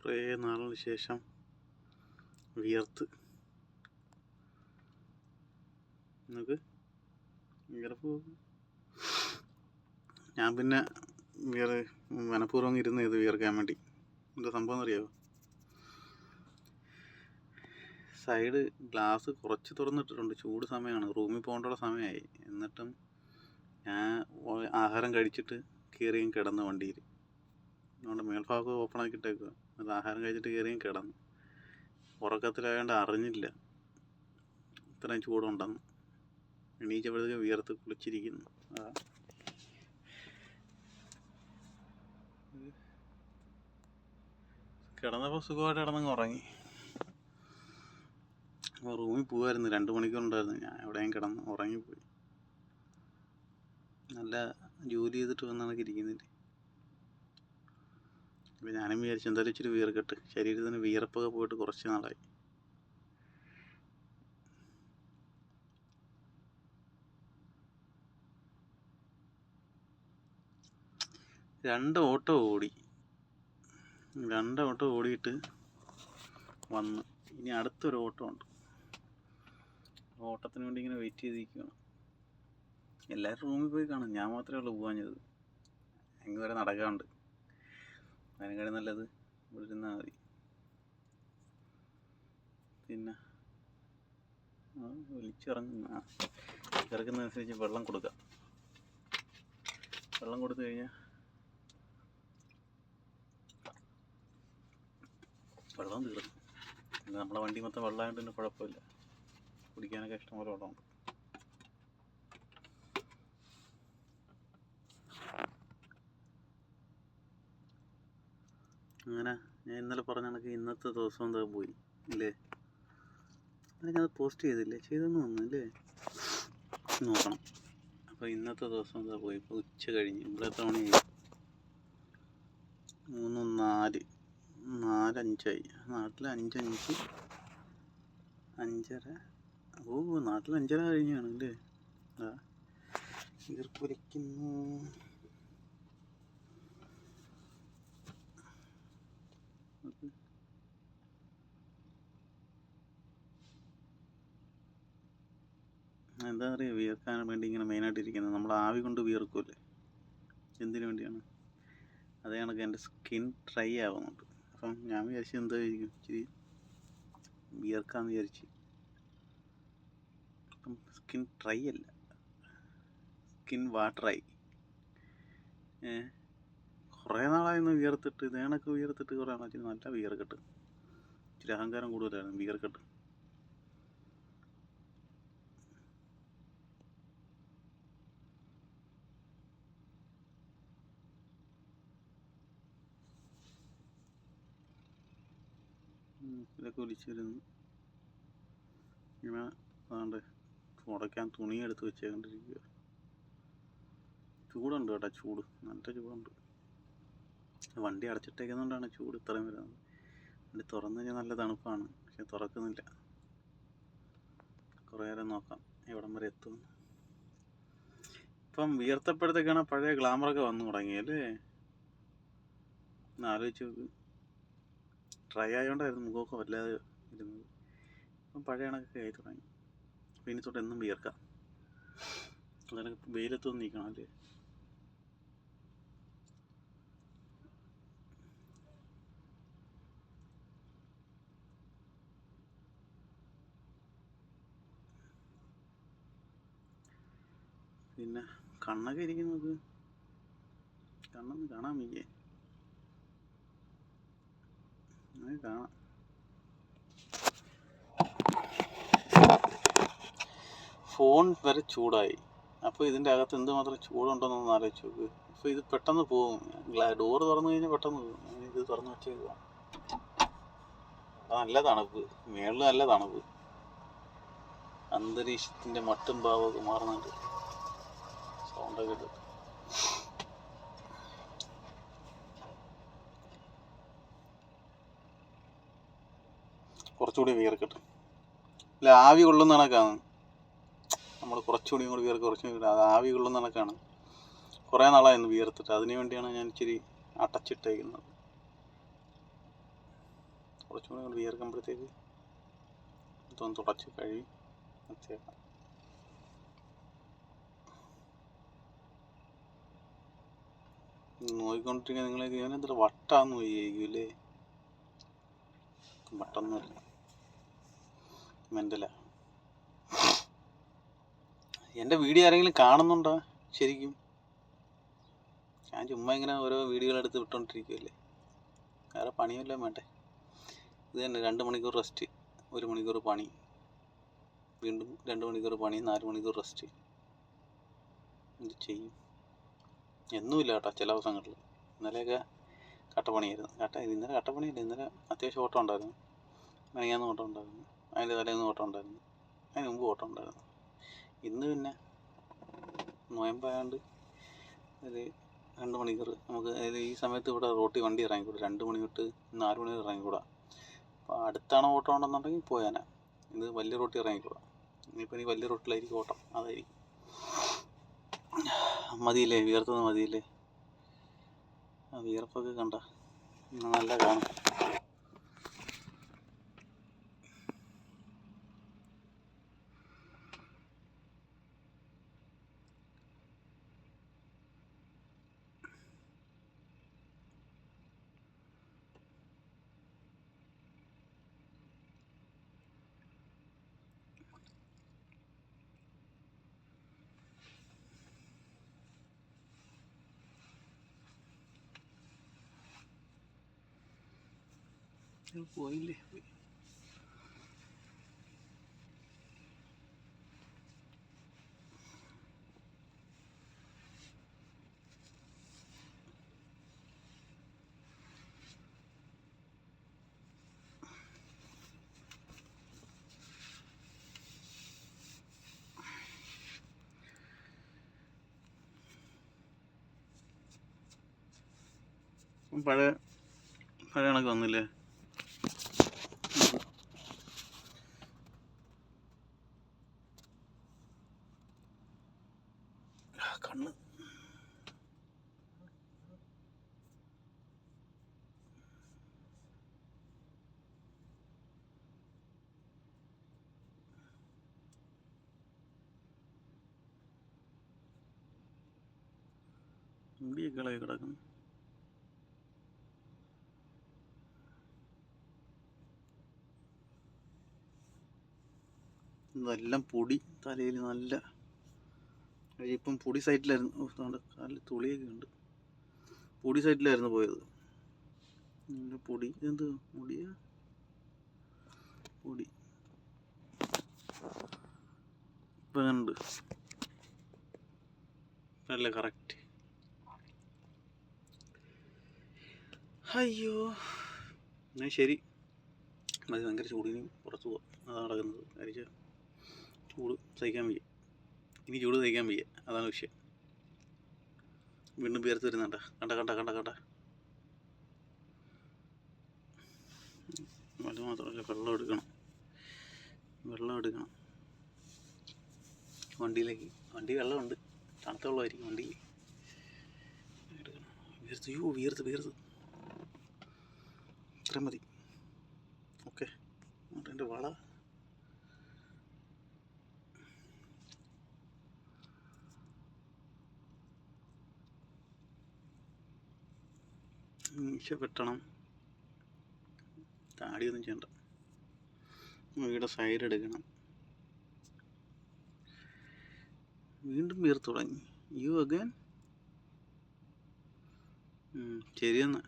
കുറേ നാളിന് ശേഷം വിയർത്ത് നമുക്ക് വിയർപ്പ്. ഞാൻ പിന്നെ മനഃപൂർവ്വം ഇരുന്ന് ഇത് വിയർക്കാൻ വേണ്ടി. എന്താ സംഭവം എന്നറിയാമോ? സൈഡ് ഗ്ലാസ് കുറച്ച് തുറന്നിട്ടിട്ടുണ്ട്. ചൂട് സമയമാണ്, റൂമിൽ പോകേണ്ടുള്ള സമയമായി. എന്നിട്ടും ഞാൻ ആഹാരം കഴിച്ചിട്ട് കയറിയും കിടന്നു വണ്ടിയിൽ. അതുകൊണ്ട് മേൽഭാഗം ഓപ്പൺ ആക്കിയിട്ടേക്കുക. അത് ആഹാരം കഴിച്ചിട്ട് കയറിയും കിടന്നു. ഉറക്കത്തിലായതുകൊണ്ട് അറിഞ്ഞില്ല ഇത്രയും ചൂടുണ്ടെന്ന്. എണീച്ചപ്പോഴത്തേക്ക് വിയർത്ത് കുളിച്ചിരിക്കുന്നു. കിടന്നപ്പോൾ സുഖമായിട്ട് കിടന്നങ്ങ് ഉറങ്ങി. അപ്പോൾ റൂമിൽ പോകുമായിരുന്നു, 2 മണിക്കൂറുണ്ടായിരുന്നു. ഞാൻ എവിടെയും കിടന്ന് ഉറങ്ങിപ്പോയി. നല്ല ജോലി ചെയ്തിട്ട് വന്നതൊക്കെ ഇരിക്കുന്നില്ലേ. അപ്പോൾ ഞാനും വിചാരിച്ചു എന്തായാലും ഇച്ചിരി വിയർക്കട്ട്. ശരീരത്തിന് വിയർപ്പൊക്കെ പോയിട്ട് കുറച്ച് നാളായി. രണ്ട് ഓട്ടോ ഓടിയിട്ട് വന്ന്. ഇനി അടുത്തൊരു ഓട്ടോ ഉണ്ട്. ഓട്ടത്തിന് വേണ്ടി ഇങ്ങനെ വെയിറ്റ് ചെയ്തിരിക്കുകയാണ്. എല്ലാവരും റൂമിൽ പോയി കാണും, ഞാൻ മാത്രമേ ഉള്ളൂ പോകാഞ്ഞത്. അങ്ങ് വരെ നടക്കാറുണ്ട്. അതിനെക്കാളും നല്ലത് ഇവിടെ ഇരുന്നാൽ മതി. പിന്നെ ഇറക്കുന്നതനുസരിച്ച് വെള്ളം കൊടുക്കാം. വെള്ളം കൊടുത്തു കഴിഞ്ഞാൽ വെള്ളം തീർന്നു. പിന്നെ നമ്മളെ വണ്ടി മൊത്തം വെള്ളമായതുകൊണ്ട് തന്നെ കുഴപ്പമില്ല. കുടിക്കാനൊക്കെ ഇഷ്ടംപോലെ വെള്ളമുണ്ട്. അങ്ങനെ ഞാൻ ഇന്നലെ പറഞ്ഞ കണക്ക് ഇന്നത്തെ ദിവസം എന്താ പോയി ഇല്ലേ? ഞാനത് പോസ്റ്റ് ചെയ്തെന്ന് തോന്നുന്നില്ലേ? നോക്കണം. അപ്പോൾ ഇന്നത്തെ ദിവസം എന്താ പോയി. ഇപ്പോൾ ഉച്ച കഴിഞ്ഞ് ഇവിടെ എത്ര മണിയായി? 3:04, 4:05. നാട്ടിൽ 5:05, 5:30. നാട്ടിൽ 5:30 കഴിഞ്ഞാണ് അല്ലേ? ഈർപ്പൊലിക്കുന്നു. എന്താ പറയുക, വിയർക്കാൻ വേണ്ടി ഇങ്ങനെ മെയിനായിട്ട് ഇരിക്കുന്നത്. നമ്മൾ ആവി കൊണ്ട് വിയർക്കുമല്ലേ? എന്തിനു വേണ്ടിയാണ്? അതേ കണക്ക് എൻ്റെ സ്കിൻ ഡ്രൈ ആവുന്നുണ്ട്. അപ്പം ഞാൻ വിചാരിച്ചു എന്തായിരിക്കും ഇച്ചിരി വിയർക്കാമെന്ന് വിചാരിച്ച്. അപ്പം സ്കിൻ ഡ്രൈ അല്ല, സ്കിൻ വാട്ടറായി. കുറേ നാളായിരുന്നു വിയർത്തിട്ട്. ഇതേ കണക്ക് വിയർത്തിട്ട് കുറേ നാളായി. നല്ല വിയർക്കട്ട്. ഇച്ചിരി അഹങ്കാരം കൂടുതലായിരുന്നു വിയർക്കട്ട്. ഇതൊക്കെ ഒലിച്ചിരുന്നു. ഇങ്ങനെ അതാണ്ട് തുടയ്ക്കാൻ തുണി എടുത്ത് വെച്ചേക്കൊണ്ടിരിക്കുക. ചൂടുണ്ട് കേട്ടോ, ചൂട്, നല്ല ചൂടുണ്ട്. വണ്ടി അടച്ചിട്ടേക്കുന്നതുകൊണ്ടാണ് ചൂട് ഇത്രയും വരുന്നത്. വണ്ടി തുറന്നു കഴിഞ്ഞാൽ നല്ല തണുപ്പാണ്, പക്ഷെ തുറക്കുന്നില്ല. കുറേ നേരം നോക്കാം എവിടം വരെ എത്തും. ഇപ്പം വിയർത്തപ്പോഴത്തേക്കാണ് പഴയ ഗ്ലാമറൊക്കെ വന്നു തുടങ്ങിയല്ലേ? ഒന്ന് ആലോചിച്ച് നോക്ക്. ഡ്രൈ ആയതുകൊണ്ടായിരുന്നു മുഖമൊക്കെ വല്ലാതെ ഇരുന്നത്. അപ്പം പഴയ കണക്കൊക്കെ ആയി തുടങ്ങി. അപ്പം ഇനി തൊട്ട് എന്നും വിയർക്കാം. അതിനൊക്കെ വെയിലത്തൊന്നും നിൽക്കണം അല്ലേ? പിന്നെ കണ്ണൊക്കെ ഇരിക്കുന്നത്, കണ്ണൊന്ന് കാണാൻ വയ്യേ? കാണാം. ഫോൺ വരെ ചൂടായി. അപ്പോൾ ഇതിൻ്റെ അകത്ത് എന്തുമാത്രം ചൂടുണ്ടെന്നൊന്ന് ആലോചിച്ച് നോക്ക്. അപ്പോൾ ഇത് പെട്ടെന്ന് പോകും. ഡോറ് തുറന്നു കഴിഞ്ഞാൽ പെട്ടെന്ന് പോകും. ഇത് തുറന്ന് വെച്ചേക്കുക. നല്ല തണുപ്പ്, മേളിൽ നല്ല തണുപ്പ്. അന്തരീക്ഷത്തിൻ്റെ മട്ടും ഭാവമൊക്കെ മാറുന്നുണ്ട്. സൗണ്ടൊക്കെ ഇട്ട് കുറച്ചുകൂടി വിയർക്കട്ടെ. അല്ല, ആവി കൊള്ളുന്ന കണക്കാണ്. നമ്മൾ കുറച്ചുകൂടി വിയർക്ക്, കുറച്ചുകൂടി അത് ആവി കൊള്ളുന്ന കണക്കാണ്. കുറേ നാളായിരുന്നു വിയർത്തിട്ട്. അതിനു വേണ്ടിയാണ് ഞാൻ ഇച്ചിരി അടച്ചിട്ടേക്കുന്നത്. കുറച്ചും കൂടി വിയർക്കുമ്പോഴത്തേക്ക് ഇതൊന്ന് തുടച്ച് കഴുകി വെച്ചേക്കാം. നോക്കിക്കൊണ്ടിരിക്കുക നിങ്ങളെ ഇവനെന്തൊരു വട്ടാന്ന് പോയിരിക്കൂല്ലേ? വട്ടൊന്നുമല്ല, മെൻ്റല. എൻ്റെ വീഡിയോ ആരെങ്കിലും കാണുന്നുണ്ടോ ശരിക്കും? ഞാൻ ചുമ്മാ ഇങ്ങനെ ഓരോ വീഡിയോകളെടുത്ത് വിട്ടോണ്ടിരിക്കുമല്ലേ, വേറെ പണിയെല്ലാം വേണ്ടേ? ഇത് തന്നെ 2 മണിക്കൂർ റെസ്റ്റ്, 1 മണിക്കൂർ പണി, വീണ്ടും 2 മണിക്കൂർ പണി, 4 മണിക്കൂർ റെസ്റ്റ്. എന്ത് ചെയ്യും? എന്നുമില്ല കേട്ടോ, ചില ദിവസങ്ങളിൽ. ഇന്നലെയൊക്കെ കട്ടപ്പണിയായിരുന്നു. ഇന്നലെ കട്ടപ്പണിയില്ല, ഇന്നലെ അത്യാവശ്യം ഓട്ടം ഉണ്ടായിരുന്നു. മെനങ്ങാന്ന് ഓട്ടം ഉണ്ടായിരുന്നു, അതിൻ്റെ തലേന്ന് ഓട്ടം ഉണ്ടായിരുന്നു, അതിന് മുമ്പ് ഓട്ടം ഉണ്ടായിരുന്നു. ഇന്ന് പിന്നെ നോയമ്പായതുകൊണ്ട് ഒരു 2 മണിക്കൂർ നമുക്ക്, അതായത് ഈ സമയത്ത് ഇവിടെ റോട്ടിൽ വണ്ടി ഇറങ്ങിക്കൂടാ, 2 മണി തൊട്ട് 4 മണി വരെ ഇറങ്ങിക്കൂടാ. അപ്പോൾ അടുത്താണ് ഓട്ടം ഉണ്ടെന്നുണ്ടെങ്കിൽ പോയാനാ. ഇത് വലിയ റോട്ടിൽ ഇറങ്ങിക്കൂടാ. ഇനിയിപ്പോൾ എനിക്ക് വലിയ റോട്ടിലായിരിക്കും ഓട്ടം, അതായിരിക്കും. മതിയില്ലേ, വിയർത്തത് മതിയില്ലേ? ആ വിയർപ്പൊക്കെ കണ്ട നല്ല കാണും. പോയില്ലേ? പഴയ കണക്ക് വന്നില്ലേ? കണ്ണ് മുടിയൊക്കെ ഇളകി കിടക്കുന്നു. ഇതെല്ലാം പൊടി തലയിൽ നല്ല. ഇപ്പം പൊടി സൈറ്റിലായിരുന്നു, കാലിൽ തുളിയൊക്കെ ഉണ്ട്. പൊടി സൈറ്റിലായിരുന്നു പോയത്. പൊടി എന്ത് മുടിയാ? പൊടി ഇപ്പം ഉണ്ട് അല്ലേ? കറക്റ്റ്. അയ്യോ, എന്നാ ശരി, അത് ഭയങ്കര ചൂടിന് പുറത്ത് പോവാം. അതാണ് നടക്കുന്നത്. കഴിച്ച ചൂട് സഹിക്കാൻ വയ്യ, ഇനി ചൂട് സഹിക്കാൻ വയ്യ, അതാണ് വിഷയം. വീണ്ടും പേർത്ത് വരുന്നുണ്ട. കണ്ട കണ്ട കണ്ട കണ്ട. അത് മാത്രമല്ല, വെള്ളം എടുക്കണം. വണ്ടിയിലേക്ക്. വണ്ടി വെള്ളമുണ്ട്, തണുത്ത വെള്ളമായിരിക്കും വണ്ടിയിൽ. എടുക്കണം. വിയർത്ത് ഇത്രയും മതി. ഓക്കെ. എൻ്റെ വള മീശ വെട്ടണം. താടിയൊന്നും ചെയ്യണ്ട. വീടെ സൈഡ് എടുക്കണം. വീണ്ടും വീർത്ത് തുടങ്ങി. You again. ശരിയെന്നാ.